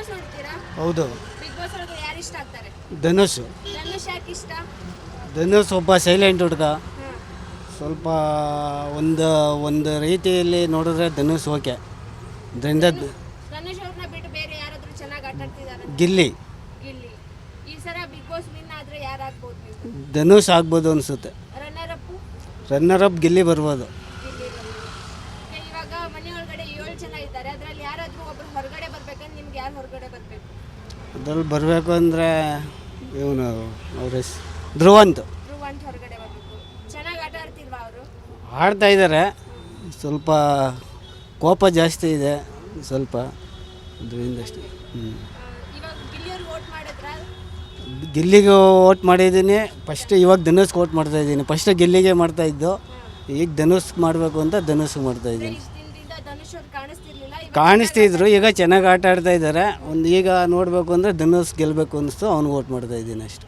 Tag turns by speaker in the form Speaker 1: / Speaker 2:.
Speaker 1: Boss ನೋಡ್ತೀರಾ?
Speaker 2: ಹೌದು.
Speaker 1: Big boss ಒಳಗೆ ಯಾರು ಇಷ್ಟ ಆಗ್ತಾರೆ?
Speaker 2: ಧನುಷ್.
Speaker 1: ಧನುಷ್ ಯಾಕೆ ಇಷ್ಟ?
Speaker 2: ಧನುಷ್ ಒಬ್ಬ ಸೈಲೆಂಟ್ ಹುಡುಗ.
Speaker 1: ಹಾಂ.
Speaker 2: ಸ್ವಲ್ಪ ಒಂದು ರೀತಿಯಲ್ಲಿ ನೋಡಿದ್ರೆ ಧನುಷ್ ಓಕೆ. ಅದರಿಂದ
Speaker 1: ಧನುಷ್ ಅವ್ರನ್ನ ಬಿಟ್ಟು ಬೇರೆ ಯಾರಾದರೂ ಚೆನ್ನಾಗಿ ಆಟ ಆಡ್ತಿದ್ದಾರೆ?
Speaker 2: ಗಿಲ್ಲಿ.
Speaker 1: ಗಿಲ್ಲಿ. ಈ ಸಲ ಬಿಗ್ ಬಾಸ್ ವಿನ್ ಆದರೆ ಯಾರು ಆಗ್ಬೋದು ನೀವು?
Speaker 2: ಧನುಷ್ ಆಗ್ಬೋದು ಅನಿಸುತ್ತೆ.
Speaker 1: Runner up?
Speaker 2: Runner up Gilli ಬರ್ಬೋದು.
Speaker 1: ಗಿಲ್ಲಿ ಬರ್ಬೋದು. ಇವಾಗ ಮನೆ ಒಳಗಡೆ 7 ಜನ ಇದ್ದಾರೆ, ಅದರಲ್ಲಿ ಯಾರಾದರೂ ಒಬ್ರು ಹೊರಗಡೆ ಬರ್ಬೇಕಂದ್ರೆ ನಿಮ್ಗೆ ಯಾರು ಹೊರಗಡೆ ಬರಬೇಕು?
Speaker 2: ಅದ್ರಲ್ಲಿ ಬರಬೇಕು ಅಂದರೆ ಇವನು ಅವ್ರ ಧ್ರುವಂತ್.
Speaker 1: ಧ್ರುವಂತ್ ಹೊರಗಡೆ ಬರಬೇಕು. ಚೆನ್ನಾಗಿ ಆಟ ಆಡ್ತಿಲ್ವಾ ಅವರು?
Speaker 2: ಆಡ್ತಾ ಇದ್ದಾರೆ. ಸ್ವಲ್ಪ ಕೋಪ ಜಾಸ್ತಿ ಇದೆ ಸ್ವಲ್ಪ, ಅದರಿಂದ ಅಷ್ಟೇ.
Speaker 1: ಇವಾಗ ಗಿಲ್ಲಿಯವ್ರಿಗೆ ವೋಟ್ ಮಾಡಿದ್ರಾ?
Speaker 2: ಗಿಲ್ಲಿಗೆ ವೋಟ್ ಮಾಡಿದ್ದೀನಿ ಫಸ್ಟ್. ಇವಾಗ ಧನುಷ್ಗೆ ವೋಟ್ ಮಾಡ್ತಾಯಿದ್ದೀನಿ. ಫಸ್ಟ್ ಗಿಲ್ಲಿಗೆ ಮಾಡ್ತಾಯಿದ್ದು, ಈಗ ಧನುಷ್ಗೆ ಮಾಡಬೇಕು ಅಂತ ಧನುಷ್ಗೆ ಮಾಡ್ತಾಯಿದ್ದೀನಿ.
Speaker 1: ದಿನದಿಂದ ಧನುಷ್ ಅವ್ರು ಕಾಣಿಸ್ತಿರ್ಲಿಲ್ಲ,
Speaker 2: ಕಾಣಿಸ್ತಿದ್ರು, ಈಗ ಚೆನ್ನಾಗಿ ಆಟ ಆಡ್ತಾ ಇದ್ದಾರೆ. ಈಗ ನೋಡಬೇಕು ಅಂದರೆ ಧನುಷ್ ಗೆಲ್ಲಬೇಕು ಅನ್ನಿಸ್ತು, ಅವ್ನಿಗೆ ವೋಟ್ ಮಾಡ್ತಾಯಿದ್ದೀನಿ ಅಷ್ಟು.